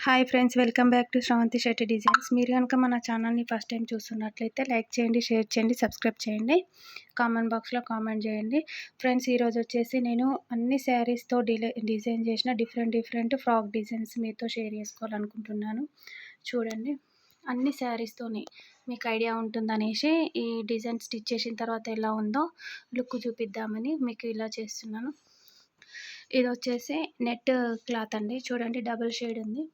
Hi friends, welcome back to Sravanthi Shetty designs. మీరు కనుక మన ఛానల్ని ఫస్ట్ టైం చూస్తున్నట్లయితే లైక్ చేయండి, షేర్ చేయండి, సబ్స్క్రైబ్ చేయండి, కామెంట్ బాక్స్లో కామెంట్ చేయండి. ఫ్రెండ్స్, ఈరోజు వచ్చేసి నేను అన్ని శారీస్తో డిజైన్ చేసిన డిఫరెంట్ ఫ్రాక్ డిజైన్స్ మీతో షేర్ చేసుకోవాలనుకుంటున్నాను. చూడండి, అన్ని శారీస్తోని మీకు ఐడియా ఉంటుందనేసి ఈ డిజైన్ స్టిచ్ చేసిన తర్వాత ఎలా ఉందో లుక్ చూపిద్దామని మీకు ఇలా చేస్తున్నాను. ఇది వచ్చేసి నెట్ క్లాత్ అండి. చూడండి, డబుల్ షేడ్ ఉంది.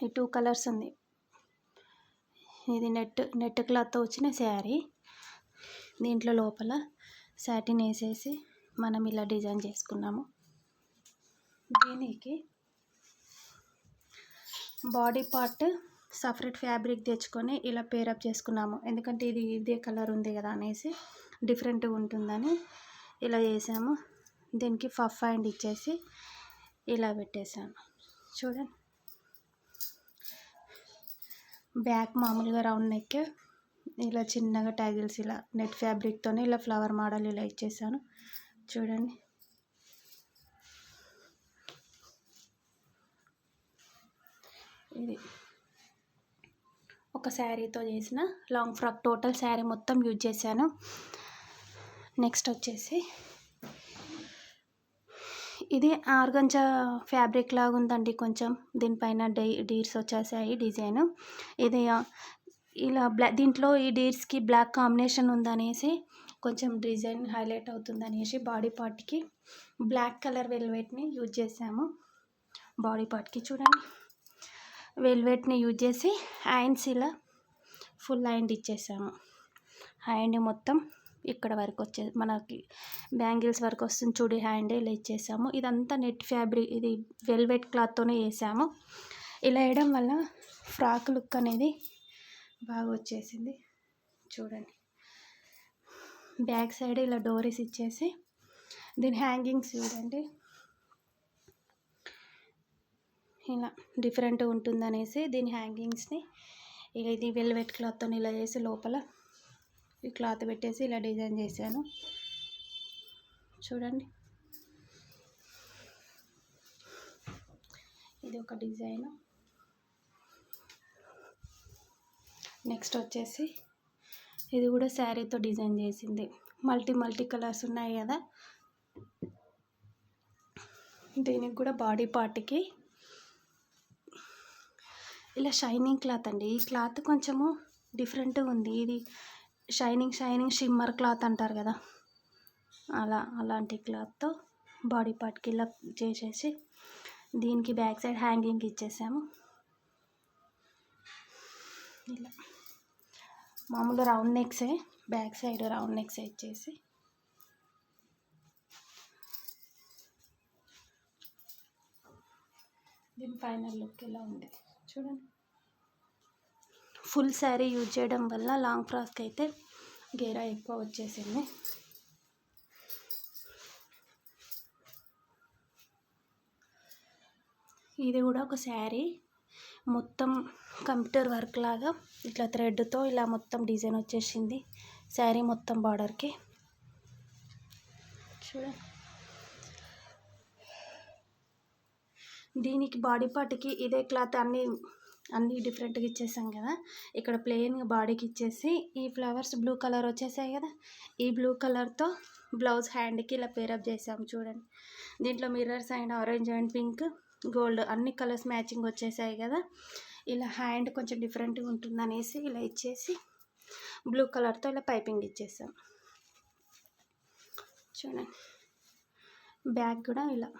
ఈ 2 కలర్స్ ఉంది. ఇది నెట్ క్లాత్తో వచ్చిన శారీ. దీంట్లో లోపల సాటిన్ వేసేసి మనం ఇలా డిజైన్ చేసుకున్నాము. దీనికి బాడీ పార్ట్ సపరేట్ ఫ్యాబ్రిక్ తెచ్చుకొని ఇలా పేరప్ చేసుకున్నాము. ఎందుకంటే ఇది ఇదే కలర్ ఉంది కదా అనేసి డిఫరెంట్గా ఉంటుందని ఇలా చేసాము. దీనికి పఫ్ హ్యాండ్ ఇచ్చేసి ఇలా పెట్టేశాను. చూడండి, బ్యాక్ మామూలుగా రౌండ్ నెక్, ఇలా చిన్నగా ట్యాగిల్స్ ఇలా నెట్ ఫ్యాబ్రిక్తోనే ఇలా ఫ్లవర్ మోడల్ ఇలా ఇచ్చేసాను. చూడండి, ఇది ఒక శారీతో చేసిన లాంగ్ ఫ్రాక్. టోటల్ శారీ మొత్తం యూజ్ చేశాను. నెక్స్ట్ వచ్చేసి ఇది ఆర్గంజా ఫ్యాబ్రిక్ లాగా ఉందండి. కొంచెం దీనిపైన డీర్స్ వచ్చేసాయి డిజైన్. ఇది ఇలా దీంట్లో ఈ డీర్స్కి బ్లాక్ కాంబినేషన్ ఉందనేసి కొంచెం డిజైన్ హైలైట్ అవుతుందనేసి బాడీ పార్ట్కి బ్లాక్ కలర్ వెల్వెట్ని యూజ్ చేసాము. బాడీ పార్ట్కి చూడండి, వెల్వెట్ని యూజ్ చేసి హ్యాండ్స్ ఇలా ఫుల్ హ్యాండ్ ఇచ్చేసాము. హ్యాండ్ మొత్తం ఇక్కడ వరకు వచ్చే మనకి బ్యాంగిల్స్ వరకు వస్తుంది. చూడి హ్యాండ్ ఇలా ఇచ్చేసాము. ఇదంతా నెట్ ఫ్యాబ్రిక్, ఇది వెల్వెట్ క్లాత్తోనే వేసాము. ఇలా వేయడం వల్ల ఫ్రాక్ లుక్ అనేది బాగా వచ్చేసింది. చూడండి, బ్యాక్ సైడ్ ఇలా డోరీస్ ఇచ్చేసి దీని హ్యాంగింగ్స్ చూడండి ఇలా డిఫరెంట్గా ఉంటుందనేసి దీని హ్యాంగింగ్స్ని ఇది వెల్వెట్ క్లాత్తో ఇలా చేసి లోపల ఈ క్లాత్ పెట్టేసి ఇలా డిజైన్ చేశాను. చూడండి, ఇది ఒక డిజైన్. నెక్స్ట్ వచ్చేసి ఇది కూడా శారీతో డిజైన్ చేసింది. మల్టీ కలర్స్ ఉన్నాయి కదా. దీనికి కూడా బాడీ పార్ట్కి ఇలా షైనింగ్ క్లాత్ అండి. ఈ క్లాత్ కొంచెము డిఫరెంట్గా ఉంది. ఇది షైనింగ్ షిమ్మర్ క్లాత్ అంటారు కదా, అలాంటి క్లాత్తో బాడీ పార్ట్కి ఇలా చేసేసి దీనికి బ్యాక్ సైడ్ హ్యాంగింగ్ ఇచ్చేసాము. ఇలా మామూలు రౌండ్ నెక్సే, బ్యాక్ సైడ్ రౌండ్ నెక్స్ ఇచ్చేసి దీని ఫైనల్ లుక్ ఇలా ఉంది. చూడండి, ఫుల్ శారీ యూజ్ చేయడం వల్ల లాంగ్ ఫ్రాక్ అయితే గేరా ఎక్కువ వచ్చేసింది. ఇది కూడా ఒక శారీ మొత్తం కంప్యూటర్ వర్క్ లాగా ఇట్లా థ్రెడ్తో ఇలా మొత్తం డిజైన్ వచ్చేసింది శారీ మొత్తం బార్డర్కి. చూడండి, దీనికి బాడీ పార్ట్కి ఇదే క్లాత్ అన్నీ డిఫరెంట్గా ఇచ్చేసాం కదా. ఇక్కడ ప్లెయిన్గా బాడీకి ఇచ్చేసి ఈ ఫ్లవర్స్ బ్లూ కలర్ వచ్చేసాయి కదా, ఈ బ్లూ కలర్తో బ్లౌజ్ హ్యాండ్కి ఇలా పేరప్ చేసాము. చూడండి, దీంట్లో mirrors and orange and pink gold అన్ని కలర్స్ మ్యాచింగ్ వచ్చేసాయి కదా. ఇలా హ్యాండ్ కొంచెం డిఫరెంట్గా ఉంటుందనేసి ఇలా ఇచ్చేసి బ్లూ కలర్తో ఇలా పైపింగ్ ఇచ్చేసాం. చూడండి, బ్యాక్ కూడా ఇలా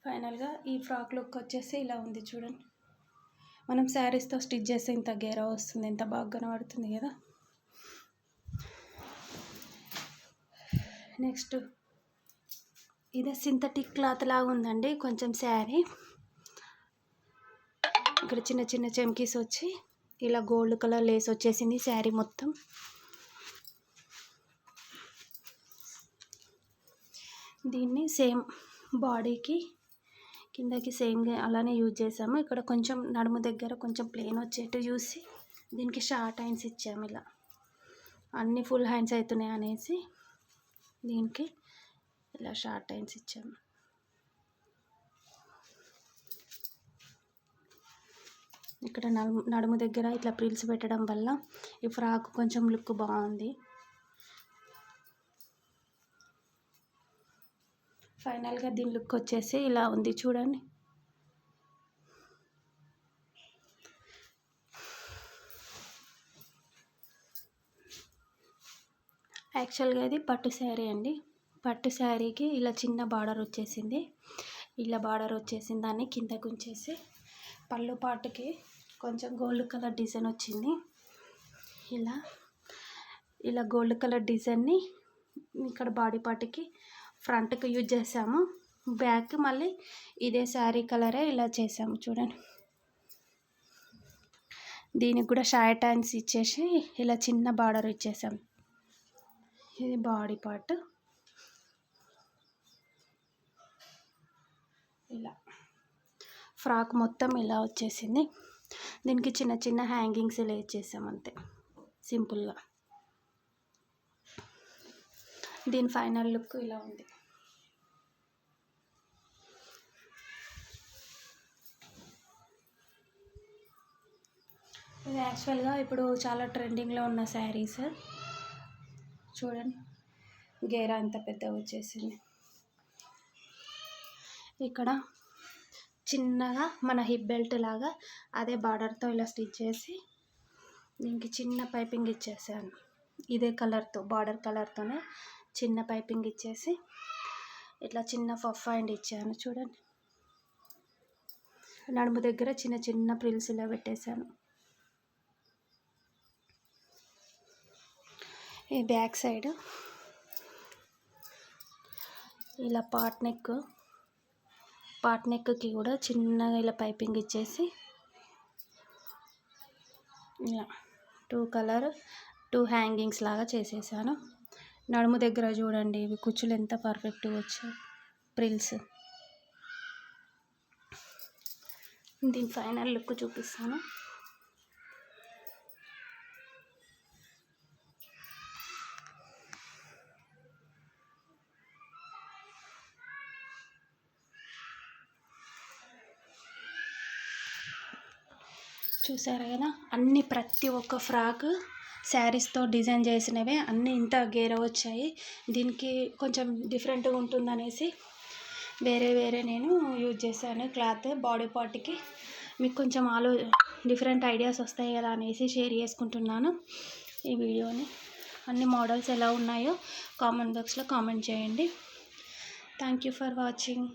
ఫైనల్గా ఈ ఫ్రాక్ లుక్ వచ్చేసి ఇలా ఉంది. చూడండి, మనం శారీస్తో స్టిచ్ చేస్తే ఇంత గేరా వస్తుంది, ఎంత బాగా కనబడుతుంది కదా. నెక్స్ట్ ఇది సింథటిక్ క్లాత్ లాగా ఉందండి కొంచెం శారీ. ఇక్కడ చిన్న చెమ్కీస్ వచ్చి ఇలా గోల్డ్ కలర్ లేస్ వచ్చేసింది శారీ మొత్తం. దీన్ని సేమ్ బాడీకి కిందకి సేమ్గా అలానే యూజ్ చేసాము. ఇక్కడ కొంచెం నడుము దగ్గర కొంచెం ప్లెయిన్ వచ్చేట్టు చూసి దీనికి షార్ట్ హ్యాండ్స్ ఇచ్చాము. ఇలా అన్ని ఫుల్ హ్యాండ్స్ అవుతున్నాయి అనేసి దీనికి ఇలా షార్ట్ టైన్స్ ఇచ్చాము. ఇక్కడ నడుము దగ్గర ఇట్లా ప్రిల్స్ పెట్టడం వల్ల ఈ ఫ్రాక్ కొంచెం లుక్ బాగుంది. ఫైనల్గా దీని లుక్ వచ్చేసి ఇలా ఉంది చూడండి. యాక్చువల్గా ఇది పట్టు శారీ అండి. పట్టు శారీకి ఇలా చిన్న బార్డర్ వచ్చేసింది. ఇలా బార్డర్ వచ్చేసింది, దాన్ని కిందకు ఉంచేసి పళ్ళు పాటుకి కొంచెం గోల్డ్ కలర్ డిజైన్ వచ్చింది. ఇలా గోల్డ్ కలర్ డిజైన్ని ఇక్కడ బాడీ పార్ట్కి ఫ్రంట్కి యూజ్ చేసాము. బ్యాక్ మళ్ళీ ఇదే శారీ కలరే ఇలా చేసాము చూడండి. దీనికి కూడా షార్ట్ హ్యాండ్స్ ఇచ్చేసి ఇలా చిన్న బార్డర్ ఇచ్చేసాము. ఇది బాడీ పార్ట్. ఇలా ఫ్రాక్ మొత్తం ఇలా వచ్చేసింది. దీనికి చిన్న చిన్న హ్యాంగింగ్స్ ఇలా ఇచ్చేసాం అంతే సింపుల్గా. దీని ఫైనల్ లుక్ ఇలా ఉంది. ఇది యాక్చువల్గా ఇప్పుడు చాలా ట్రెండింగ్లో ఉన్న శారీస్ చూడండి. గేరా అంత పెద్దగా వచ్చేసింది. ఇక్కడ చిన్నగా మన హిప్ బెల్ట్ లాగా అదే బార్డర్తో ఇలా స్టిచ్ చేసి దీనికి చిన్న పైపింగ్ ఇచ్చేసాను. ఇదే కలర్తో బార్డర్ కలర్తోనే చిన్న పైపింగ్ ఇచ్చేసి ఇట్లా చిన్న పఫ్ హ్యాండ్ ఇచ్చాను చూడండి. నడుము దగ్గర చిన్న చిన్న ప్రిల్స్ ఇలా పెట్టేశాను. ఈ బ్యాక్ సైడ్ ఇలా పాట్ నెక్కి కూడా చిన్నగా ఇలా పైపింగ్ ఇచ్చేసి ఇలా 2 హ్యాంగింగ్స్ లాగా చేసేసాను. నడుము దగ్గర చూడండి ఇవి కుచ్చులు ఎంత పర్ఫెక్ట్గా వచ్చాయి ప్రిల్స్. దీని ఫైనల్ లుక్ చూపిస్తాను. చూసారు కదా, ప్రతి ఒక్క ఫ్రాక్ శారీస్తో డిజైన్ చేసినవే అన్నీ ఇంత గేర వచ్చాయి. దీనికి కొంచెం డిఫరెంట్గా ఉంటుందనేసి వేరే నేను యూజ్ చేశాను క్లాత్ బాడీ పార్ట్కి. మీకు కొంచెం డిఫరెంట్ ఐడియాస్ వస్తాయి కదా అనేసి షేర్ చేసుకుంటున్నాను ఈ వీడియోని. అన్ని మోడల్స్ ఎలా ఉన్నాయో కామెంట్ బాక్స్లో కామెంట్ చేయండి. Thank you for watching.